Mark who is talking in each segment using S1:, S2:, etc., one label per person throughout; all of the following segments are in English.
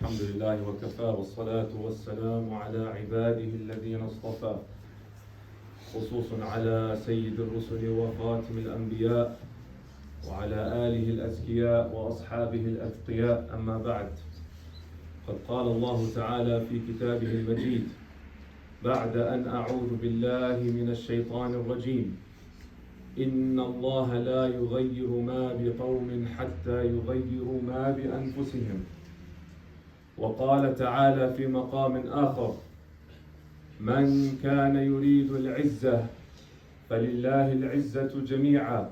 S1: الحمد لله وكفى والصلاة والسلام على عباده الذين اصطفى خصوصا على سيد الرسل وخاتم الأنبياء وعلى آله الأزكياء وأصحابه الأتقياء أما بعد قد قال الله تعالى في كتابه المجيد بعد أن أعوذ بالله من الشيطان الرجيم إن الله لا يغير ما بقوم حتى يغيروا ما بأنفسهم وقال تعالى في مقام آخر من كان يريد العزة فلله العزة جميعا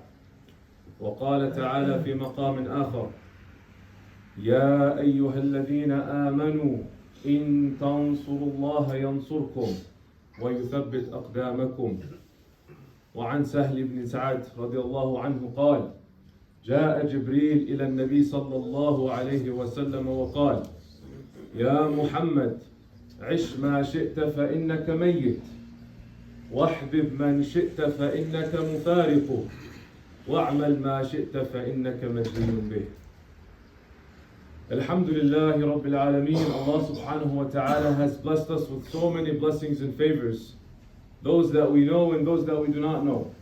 S1: وقال تعالى في مقام آخر يا أيها الذين آمنوا إن تنصروا الله ينصركم ويثبت أقدامكم. وعن سهل بن سعد رضي الله عنه قال جاء جبريل إلى النبي صلى الله عليه وسلم وقال يا محمد عش ما شئت فإنك ميت واحبب من شئت فإنك مفارقه واعمل ما شئت فإنك مجزي به. Alhamdulillah Rabbil Alameen, Allah subhanahu wa ta'ala has blessed us with so many blessings and favors, those that we know and those that we do not know.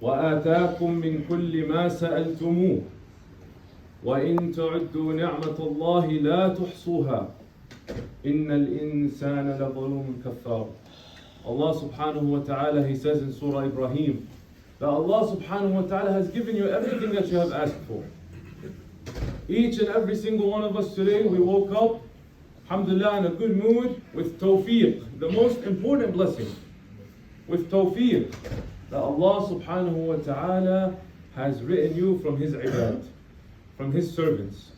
S1: وَآتَاكُم مِّن كُلِّ مَا سَأَلْتُمُوهُ وَإِن تَعُدُّوا نِعْمَةَ اللَّهِ لَا تُحْصُوهَا إِنَّ الْإِنسَانَ لَظَلُومٌ كَفَّارٌ. Allah subhanahu wa ta'ala, He says in Surah Ibrahim, that Allah subhanahu wa ta'ala has given you everything that you have asked for. Each and every single one of us today, we woke up, alhamdulillah, in a good mood with tawfiq, the most important blessing, with tawfiq, that Allah subhanahu wa ta'ala has written you from His ibad, from His servants.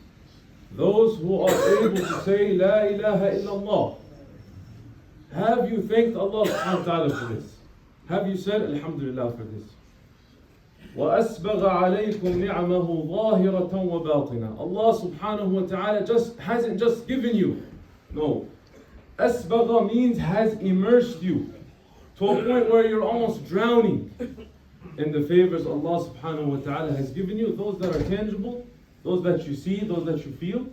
S1: Those who are able to say, La ilaha illallah. Have you thanked Allah subhanahu wa ta'ala for this? Have you said, Alhamdulillah for this? وَأَسْبَغَ عَلَيْكُمْ نِعْمَهُ ظَاهِرَةً وَبَاطِنًا. Allah subhanahu wa ta'ala hasn't just given you. No. أَسْبَغَ means has immersed you to a point where you're almost drowning in the favors Allah subhanahu wa ta'ala has given you, those that are tangible, those that you see, those that you feel,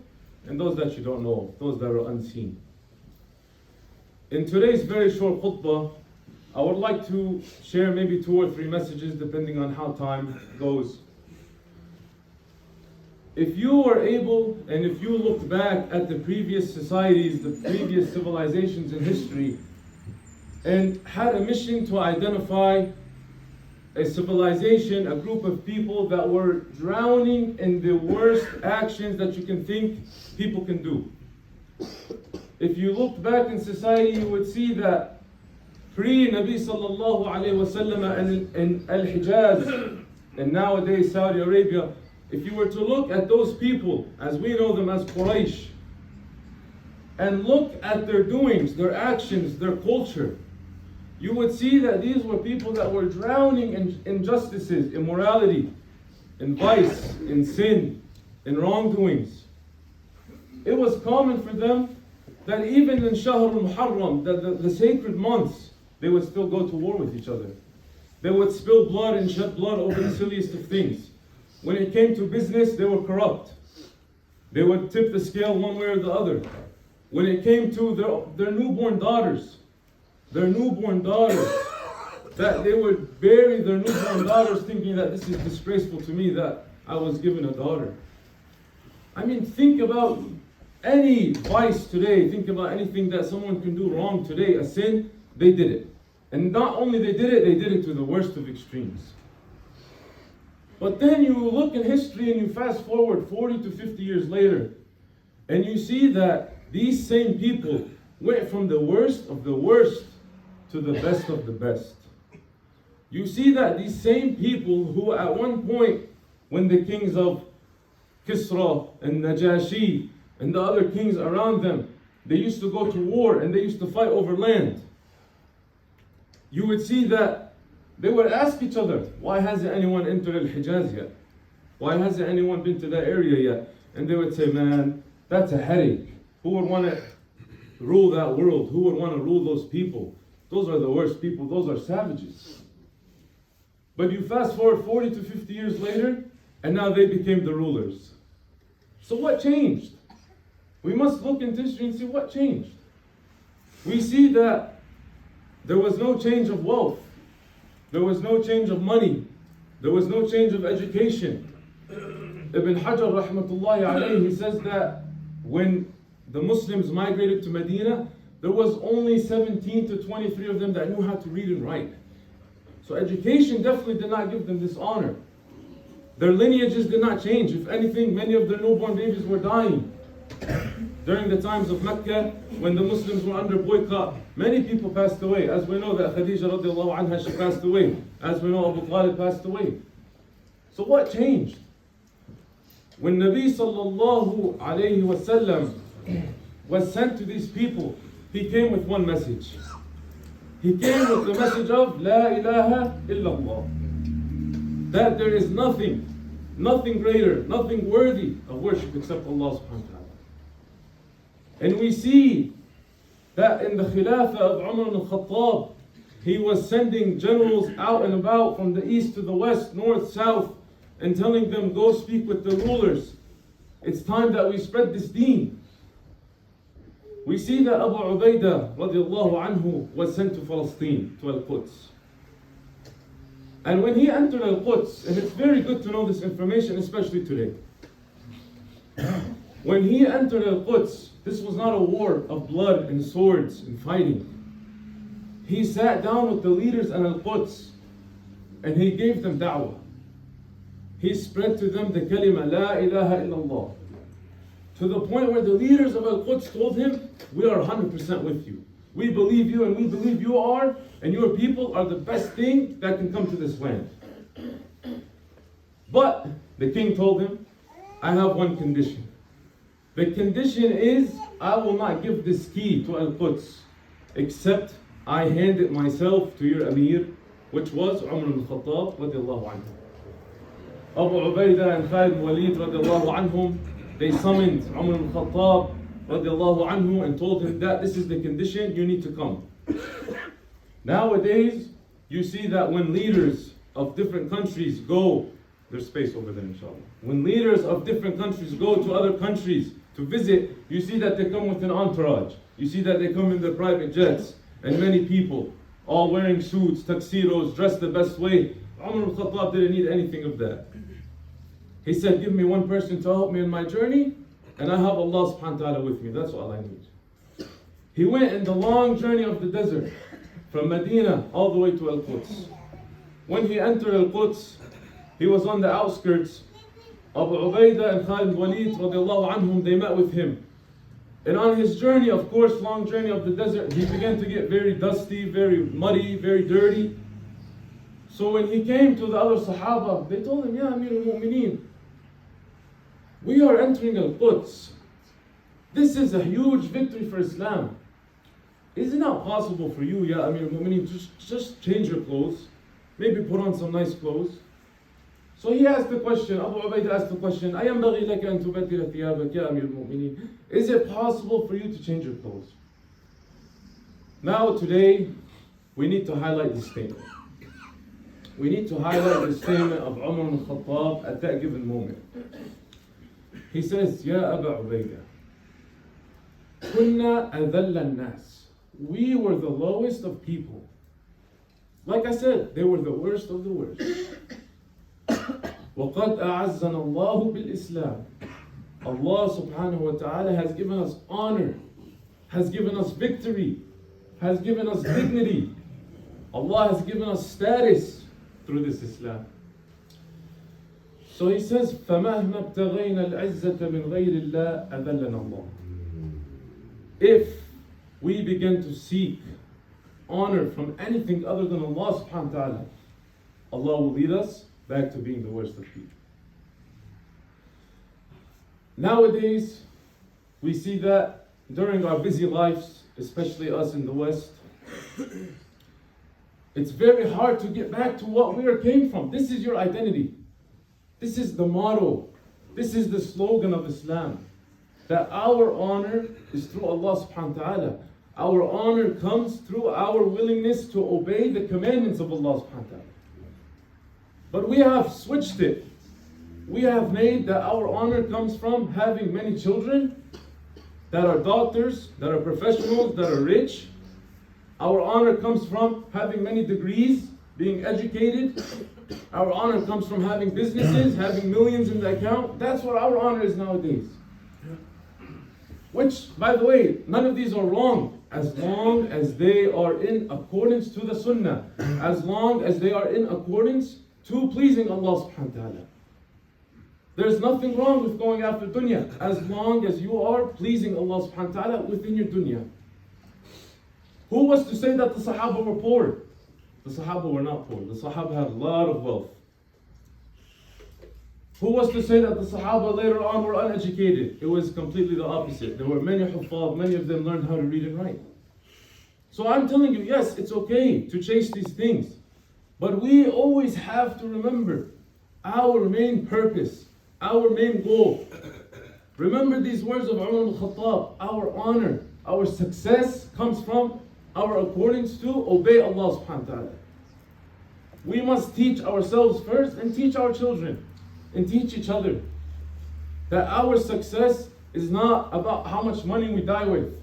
S1: and those that you don't know, those that are unseen. In today's very short khutbah, I would like to share maybe 2 or 3 messages depending on how time goes. If you were able, and if you looked back at the previous societies, the previous civilizations in history, and had a mission to identify a civilization, a group of people that were drowning in the worst actions that you can think people can do. If you looked back in society, you would see that pre-Nabi sallallahu alayhi wa sallam and Al-Hijaz, and nowadays Saudi Arabia, if you were to look at those people, as we know them as Quraysh, and look at their doings, their actions, their culture, you would see that these were people that were drowning in injustices, immorality, in vice, in sin, in wrongdoings. It was common for them that even in Shahr al-Muharram, the sacred months, they would still go to war with each other. They would spill blood and shed blood over the silliest of things. When it came to business, they were corrupt. They would tip the scale one way or the other. When it came to their newborn daughters, that they would bury their newborn daughters thinking that this is disgraceful to me that I was given a daughter. I mean, think about any vice today, think about anything that someone can do wrong today, a sin, they did it. And not only they did it to the worst of extremes. But then you look in history and you fast forward 40 to 50 years later, and you see that these same people went from the worst of the worst to the best of the best. You see that these same people who at one point, when the kings of Kisra and Najashi and the other kings around them, they used to go to war and they used to fight over land. You would see that they would ask each other, why hasn't anyone entered Al-Hijaz yet? Why hasn't anyone been to that area yet? And they would say, man, that's a headache. Who would want to rule that world? Who would want to rule those people? Those are the worst people. Those are savages. But you fast forward 40 to 50 years later, and now they became the rulers. So what changed? we must look into history and see what changed. We see that there was no change of wealth. There was no change of money. There was no change of education. Ibn Hajar rahmatullahi alayhi, he says that when the Muslims migrated to Medina, there was only 17 to 23 of them that knew how to read and write. So education definitely did not give them this honor. Their lineages did not change. If anything, many of their newborn babies were dying. During the times of Mecca, when the Muslims were under boycott, many people passed away. As we know that Khadija radiallahu anha, she passed away. As we know, Abu Talib passed away. So what changed? When Nabi sallallahu alayhi wasallam was sent to these people, he came with one message. He came with the message of La ilaha illallah. That there is nothing greater, nothing worthy of worship except Allah subhanahu wa ta'ala. And we see that in the Khilafah of Umar al-Khattab, he was sending generals out and about from the east to the west, north, south, and telling them, go speak with the rulers. It's time that we spread this deen. We see that Abu Ubaidah radiallahu anhu was sent to Palestine, to Al-Quds. And when he entered Al-Quds, and it's very good to know this information, especially today. When he entered Al-Quds, this was not a war of blood and swords and fighting. He sat down with the leaders in Al-Quds and he gave them da'wah. He spread to them the kalima, La ilaha illallah. To the point where the leaders of Al-Quds told him, we are 100% with you. We believe you and we believe you are, and your people are the best thing that can come to this land. But the king told him, I have one condition. The condition is, I will not give this key to Al-Quds, except I hand it myself to your Amir, which was Umar al-Khattab radiallahu anhu. Abu Ubaidah and Khalid Walid radiallahu anhum, they summoned Umar al-Khattab radiallahu anhu and told him that this is the condition, you need to come. Nowadays, you see that when leaders of different countries go, there's space over there inshallah. When leaders of different countries go to other countries to visit, you see that they come with an entourage. You see that they come in their private jets, and many people, all wearing suits, tuxedos, dressed the best way. Umar al-Khattab didn't need anything of that. He said, give me one person to help me in my journey, and I have Allah subhanahu wa ta'ala with me. That's all I need. He went in the long journey of the desert, from Medina all the way to Al-Quds. When he entered Al-Quds, he was on the outskirts. Abu Ubaidah and Khalid Walid radiallahu anhum, they met with him. And on his journey, of course, long journey of the desert, he began to get very dusty, very muddy, very dirty. So when he came to the other Sahaba, they told him, Ya Amir al-Mu'mineen, we are entering Al-Quds. This is a huge victory for Islam. Is it not possible for you, Ya Amir al-Mu'mineen, just change your clothes? Maybe put on some nice clothes? So he asked the question, Abu Ubaidah asked the question, أَيَنْبَغِي لَكَ أَن تُبَدِّلَ ثِيَابَكَ يَا أَمِيرَ الْمُؤْمِنِينَ? Is it possible for you to change your clothes? Now today, we need to highlight this statement. We need to highlight the statement of Umar al-Khattab at that given moment. He says, Ya Abu Ubaidah, كُنَّا أَذَلَّ النَّاسِ. We were the lowest of people. Like I said, they were the worst of the worst. وَقَدْ أَعَزَّنَا اللَّهُ بِالْإِسْلَامِ. Allah subhanahu wa ta'ala has given us honor, has given us victory, has given us dignity. Allah has given us status through this Islam. So he says, فَمَهْمَا ابْتَغَيْنَا الْعِزَّةَ مِنْ غَيْرِ اللَّهِ أَذَلَّنَا اللَّهُ. If we begin to seek honor from anything other than Allah subhanahu wa ta'ala, Allah will lead us back to being the worst of people. Nowadays, we see that during our busy lives, especially us in the West, it's very hard to get back to what we came from. This is your identity. This is the motto. This is the slogan of Islam. That our honor is through Allah subhanahu wa ta'ala. Our honor comes through our willingness to obey the commandments of Allah subhanahu wa ta'ala. But we have switched it. We have made that our honor comes from having many children, that are doctors, that are professionals, that are rich. Our honor comes from having many degrees, being educated. Our honor comes from having businesses, having millions in the account. That's what our honor is nowadays. Which, by the way, none of these are wrong as long as they are in accordance to the sunnah, as long as they are in accordance to pleasing Allah subhanahu wa ta'ala. There's nothing wrong with going after dunya as long as you are pleasing Allah subhanahu wa ta'ala within your dunya. Who was to say that the Sahaba were poor? The Sahaba were not poor. The Sahaba had a lot of wealth. Who was to say that the Sahaba later on were uneducated? It was completely the opposite. There were many huffaz, many of them learned how to read and write. So I'm telling you, yes, it's okay to chase these things. But we always have to remember our main purpose, our main goal. Remember these words of Umar al-Khattab, our honor, our success comes from our accordance to obey Allah subhanahu wa ta'ala. We must teach ourselves first and teach our children and teach each other that our success is not about how much money we die with.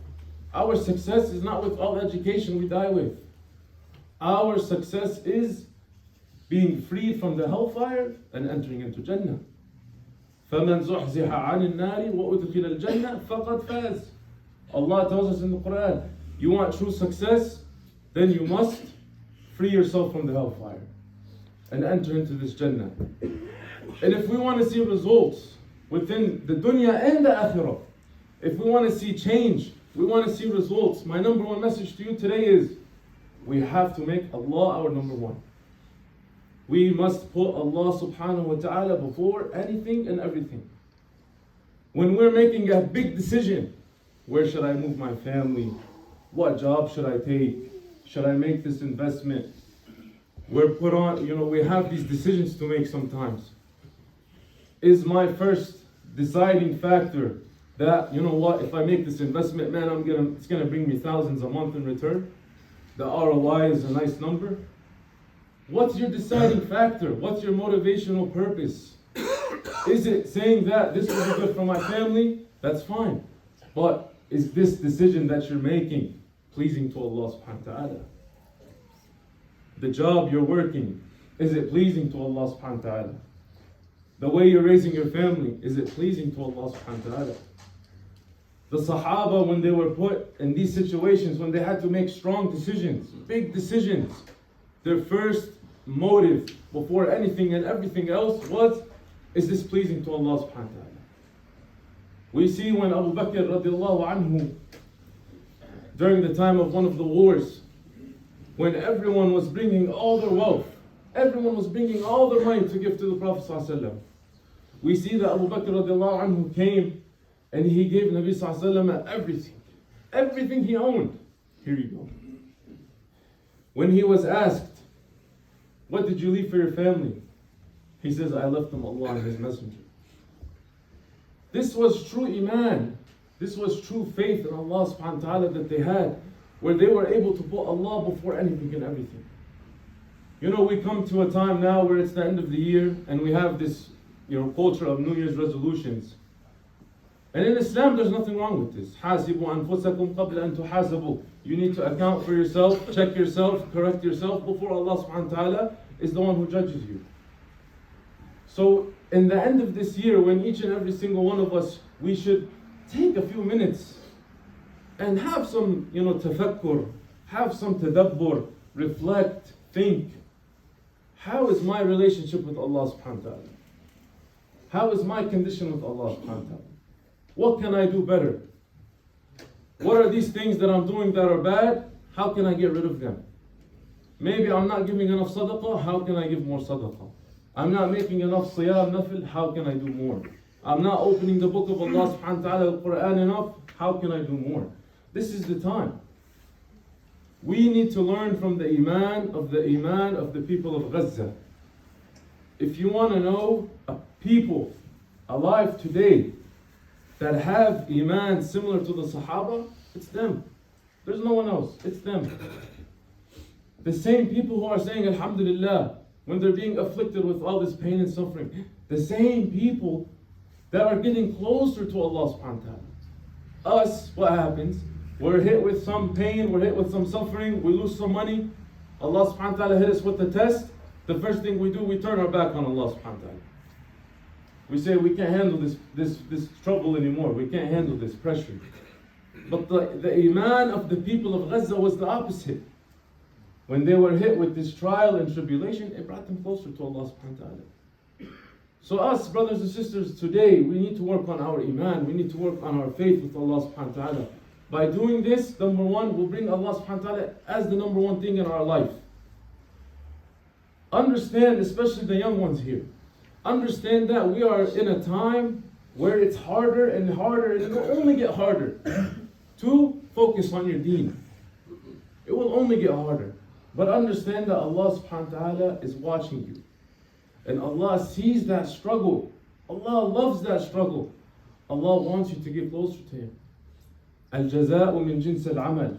S1: Our success is not with all education we die with. Our success is being freed from the hellfire and entering into Jannah. فَمَنْ زُحْزِحَ عَنِ النَّارِ وَأُدْخِلَ الْجَنَّةِ فَقَدْ فَازَ. Allah tells us in the Quran, you want true success? Then you must free yourself from the hellfire and enter into this Jannah. And if we want to see results within the dunya and the akhirah, if we want to see change, we want to see results, my number one message to you today is we have to make Allah our number one. We must put Allah subhanahu wa ta'ala before anything and everything. When we're making a big decision, where should I move my family? What job should I take? Should I make this investment? We're put on, we have these decisions to make sometimes. Is my first deciding factor that, if I make this investment, man, it's gonna bring me thousands a month in return? The ROI is a nice number. What's your deciding factor? What's your motivational purpose? Is it saying that this will be good for my family? That's fine. But is this decision that you're making pleasing to Allah subhanahu wa ta'ala? The job you're working, is it pleasing to Allah subhanahu wa ta'ala? The way you're raising your family, is it pleasing to Allah subhanahu wa ta'ala? The Sahaba, when they were put in these situations, when they had to make strong decisions, big decisions, their first motive before anything and everything else was, is this pleasing to Allah subhanahu wa ta'ala? We see when Abu Bakr radiallahu anhu, during the time of one of the wars, when everyone was bringing all their wealth, everyone was bringing all their money to give to the Prophet sallallahu alaihi wasallam. We see that Abu Bakr radiallahu anhu came and he gave Nabi sallallahu alaihi wasallam everything he owned. Here you go. When he was asked, what did you leave for your family? He says, I left them Allah and His Messenger. This was true Iman. This was true faith in Allah subhanahu wa ta'ala that they had, where they were able to put Allah before anything and everything. We come to a time now where it's the end of the year and we have this culture of New Year's resolutions. And in Islam, there's nothing wrong with this. حَاسِبُوا أَنفُسَكُمْ قَبْلَ أَن تُحَاسَبُوا. You need to account for yourself, check yourself, correct yourself before Allah subhanahu wa ta'ala is the one who judges you. So, in the end of this year, when each and every single one of us, we should take a few minutes and have some, tafakkur, have some tadabbur, reflect, think. How is my relationship with Allah subhanahu wa ta'ala? How is my condition with Allah subhanahu wa ta'ala? What can I do better? What are these things that I'm doing that are bad? How can I get rid of them? Maybe I'm not giving enough sadaqah. How can I give more sadaqah? I'm not making enough siyam, nafil. How can I do more? I'm not opening the book of Allah subhanahu wa ta'ala, the Quran enough. How can I do more? This is the time. We need to learn from the iman of the people of Gaza. If you want to know a people alive today that have iman similar to the Sahaba, it's them. There's no one else. It's them. The same people who are saying Alhamdulillah when they're being afflicted with all this pain and suffering. The same people that are getting closer to Allah subhanahu wa ta'ala. Us, what happens? We're hit with some pain, we're hit with some suffering, we lose some money. Allah subhanahu wa ta'ala hit us with the test. The first thing we do, we turn our back on Allah subhanahu wa ta'ala. We say we can't handle this trouble anymore. We can't handle this pressure. But the iman of the people of Gaza was the opposite. When they were hit with this trial and tribulation, it brought them closer to Allah subhanahu wa ta'ala. So us, brothers and sisters, today we need to work on our iman. We need to work on our faith with Allah subhanahu wa ta'ala. By doing this, number one, we'll bring Allah subhanahu wa ta'ala as the number one thing in our life. Understand, especially the young ones here, understand that we are in a time where it's harder and harder, and it will only get harder to focus on your deen. It will only get harder. But understand that Allah subhanahu wa ta'ala is watching you. And Allah sees that struggle. Allah loves that struggle. Allah wants you to get closer to Him. Al-jazā'u min jins al-amal.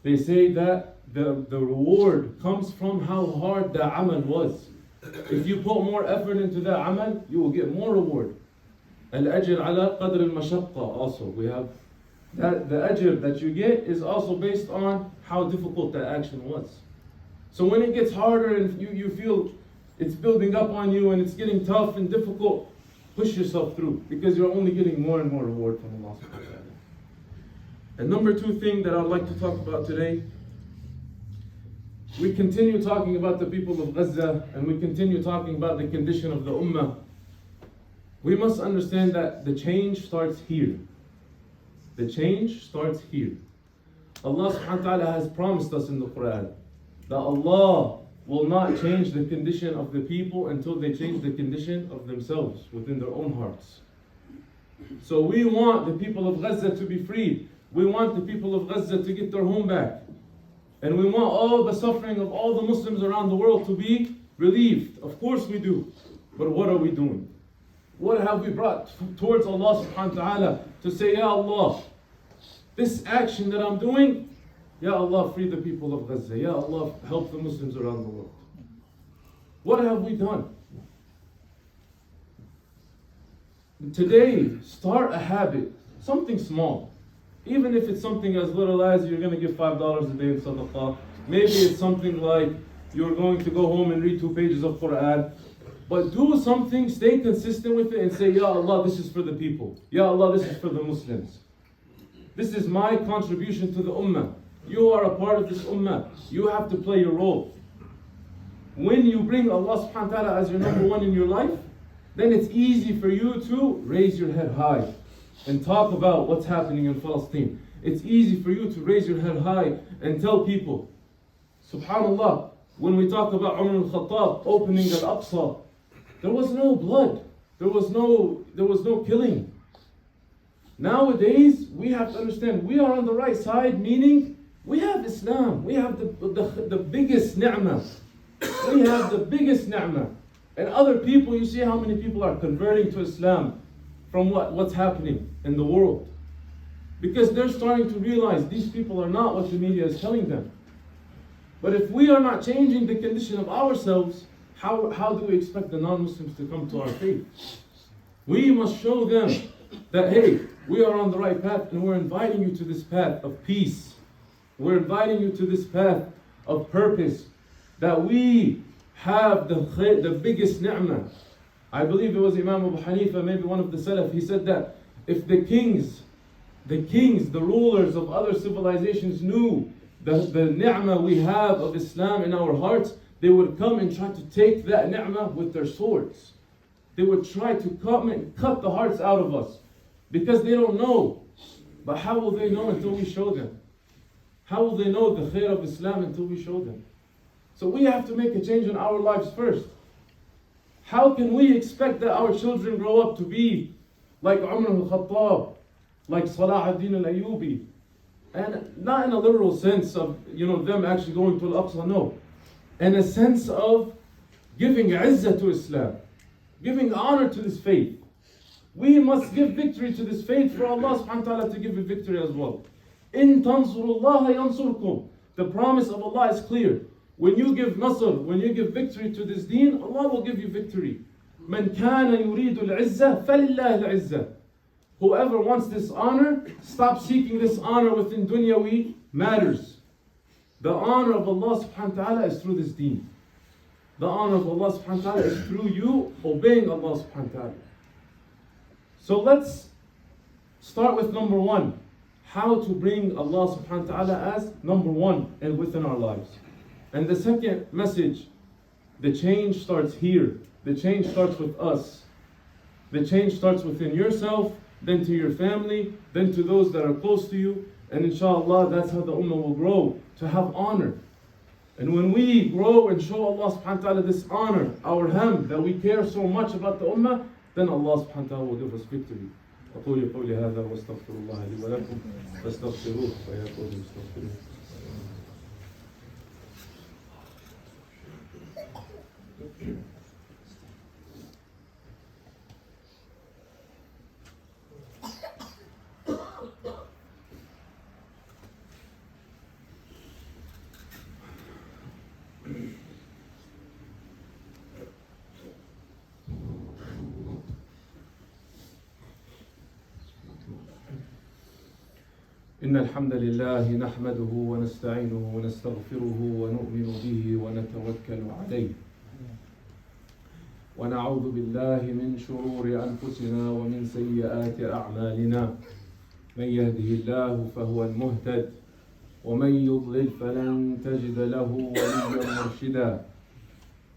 S1: They say that the reward comes from how hard the amal was. If you put more effort into that amal, you will get more reward. Al-ajr ala qadr al-mashaqqa also. We have that the ajr that you get is also based on how difficult that action was. So when it gets harder and you feel it's building up on you and it's getting tough and difficult, push yourself through, because you're only getting more and more reward from Allah subhanahu wa ta'ala. And number two thing that I'd like to talk about today, we continue talking about the people of Gaza and we continue talking about the condition of the ummah. We must understand that the change starts here. The change starts here. Allah subhanahu wa ta'ala has promised us in the Quran that Allah will not change the condition of the people until they change the condition of themselves within their own hearts. So we want the people of Gaza to be freed. We want the people of Gaza to get their home back. And we want all the suffering of all the Muslims around the world to be relieved. Of course we do. But what are we doing? What have we brought towards Allah subhanahu wa ta'ala to say, Ya Allah, this action that I'm doing, Ya Allah, free the people of Gaza. Ya Allah, help the Muslims around the world. What have we done? Today, start a habit, something small. Even if it's something as little as you're going to give $5 a day in sadaqah. Maybe it's something like you're going to go home and read 2 pages of Quran. But do something, stay consistent with it and say, Ya Allah, this is for the people. Ya Allah, this is for the Muslims. This is my contribution to the ummah. You are a part of this ummah. You have to play your role. When you bring Allah subhanahu wa ta'ala as your number one in your life, then it's easy for you to raise your head high and talk about what's happening in Palestine. It's easy for you to raise your head high and tell people. Subhanallah, when we talk about Umar al-Khattab opening al-Aqsa, there was no blood. There was no killing. Nowadays, we have to understand we are on the right side, meaning we have Islam. We have the biggest ni'mah. We have the biggest ni'mah. And other people, you see how many people are converting to Islam from what's happening in the world. Because they're starting to realize these people are not what the media is telling them. But if we are not changing the condition of ourselves, how do we expect the non-Muslims to come to our faith? We must show them that, hey, we are on the right path and we're inviting you to this path of peace. We're inviting you to this path of purpose, that we have the biggest ni'mah. I believe it was Imam Abu Hanifa, maybe one of the Saleh, he said that if the kings, the rulers of other civilizations knew the ni'mah we have of Islam in our hearts, they would come and try to take that ni'mah with their swords. They would try to come and cut the hearts out of us because they don't know. But how will they know until we show them? How will they know the khair of Islam until we show them? So we have to make a change in our lives first. How can we expect that our children grow up to be like Umar al-Khattab, like Salah ad-Din al-Ayyubi? And not in a literal sense of them actually going to Al-Aqsa, no. In a sense of giving izzah to Islam, giving honor to this faith. We must give victory to this faith for Allah subhanahu wa ta'ala to give it victory as well. In tansurullaha yansurkum. The promise of Allah is clear. When you give nasr, when you give victory to this deen, Allah will give you victory. Man kana yuridu al-izzah, falillah al-izzah. Whoever wants this honor, stop seeking this honor within dunyawi matters. The honor of Allah subhanahu wa ta'ala is through this deen. The honor of Allah subhanahu wa ta'ala is through you obeying Allah subhanahu wa ta'ala. So let's start with number one. How to bring Allah subhanahu wa ta'ala as number one and within our lives. And the second message, the change starts here. The change starts with us. The change starts within yourself, then to your family, then to those that are close to you. And inshallah, that's how the ummah will grow, to have honor. And when we grow and show Allah subhanahu wa ta'ala this honor, our ham, that we care so much about the ummah, then Allah subhanahu wa ta'ala will give us victory. أقول قولي هذا واستغفر الله لي ولكم فاستغفروه ويا قوم استغفروه. إن الحمد لله نحمده ونستعينه ونستغفره ونؤمن به ونتوكل عليه ونعوذ بالله من شرور أنفسنا ومن سيئات أعمالنا من يهده الله فهو المهتد ومن يضلل فلن تجد له وليا مرشدا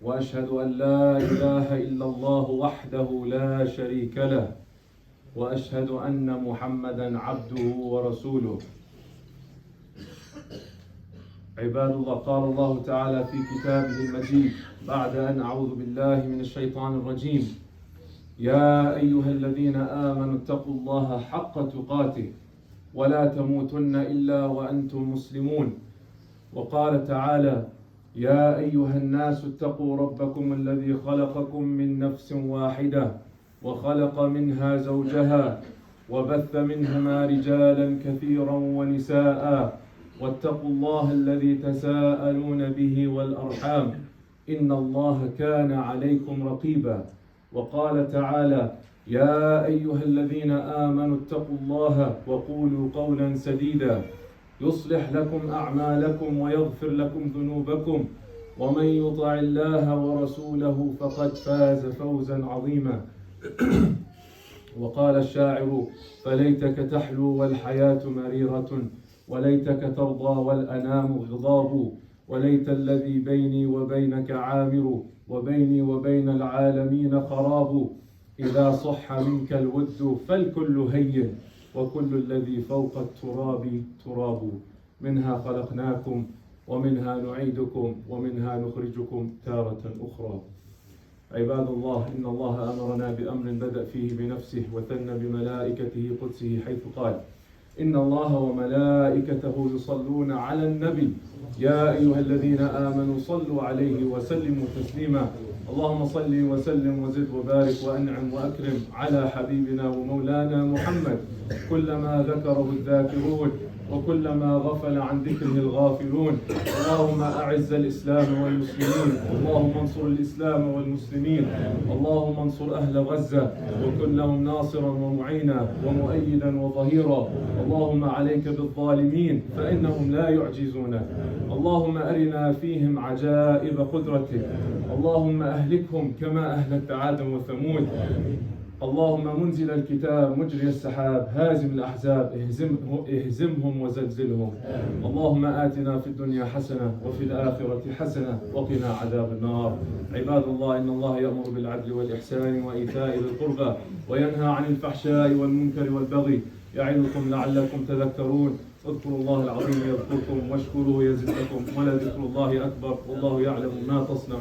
S1: وأشهد أن لا إله إلا الله وحده لا شريك له وأشهد أن محمدا عبده ورسوله. عباد الله، قال الله تعالى في كتابه المجيد بعد أن أعوذ بالله من الشيطان الرجيم: يا أيها الذين آمنوا اتقوا الله حق تقاته ولا تموتن إلا وأنتم مسلمون. وقال تعالى: يا أيها الناس اتقوا ربكم الذي خلقكم من نفس واحدة وخلق منها زوجها وبث منهما رجالا كثيرا ونساء واتقوا الله الذي تساءلون به والأرحام إن الله كان عليكم رقيبا. وقال تعالى: يا أيها الذين آمنوا اتقوا الله وقولوا قولا سديدا يصلح لكم أعمالكم ويغفر لكم ذنوبكم ومن يطع الله ورسوله فقد فاز فوزا عظيما. وقال الشاعر: فليتك تحلو والحياة مريرة وليتك ترضى والأنام غضاب وليت الذي بيني وبينك عامر وبيني وبين العالمين خراب إذا صح منك الود فالكل هين وكل الذي فوق التراب تراب منها خلقناكم ومنها نعيدكم ومنها نخرجكم تارة أخرى. عباد الله، إن الله أمرنا بأمر بدأ فيه بنفسه وثنى بملائكته قدسه حيث قال: إن الله وملائكته يصلون على النبي يا أيها الذين آمنوا صلوا عليه وسلموا تسليما. اللهم صل وسلم وزد وبارك وأنعم وأكرم على حبيبنا ومولانا محمد كلما ذكره الذاكرون وكلما غفل عن ذكره الغافلون. اللهم أعز الإسلام والمسلمين، اللهم انصر الإسلام والمسلمين، اللهم انصر أهل غزة وكن لهم ناصرا ومعينا ومؤيدا وظهيرا. اللهم عليك بالظالمين فإنهم لا يعجزونك. اللهم أرنا فيهم عجائب قدرتك. اللهم أهلكهم كما أهلكت عادا وثمود. اللهم منزل الكتاب مجري السحاب هازم الأحزاب اهزمهم وزلزلهم. اللهم آتنا في الدنيا حسنة وفي الآخرة حسنة وقنا عذاب النار. عباد الله، إن الله يأمر بالعدل والإحسان وإيتاء ذي القربى وينهى عن الفحشاء والمنكر والبغي يعظكم لعلكم تذكرون. اذكروا الله العظيم يذكركم واشكروه يزدكم ولذكر الله أكبر والله يعلم ما تصنعون.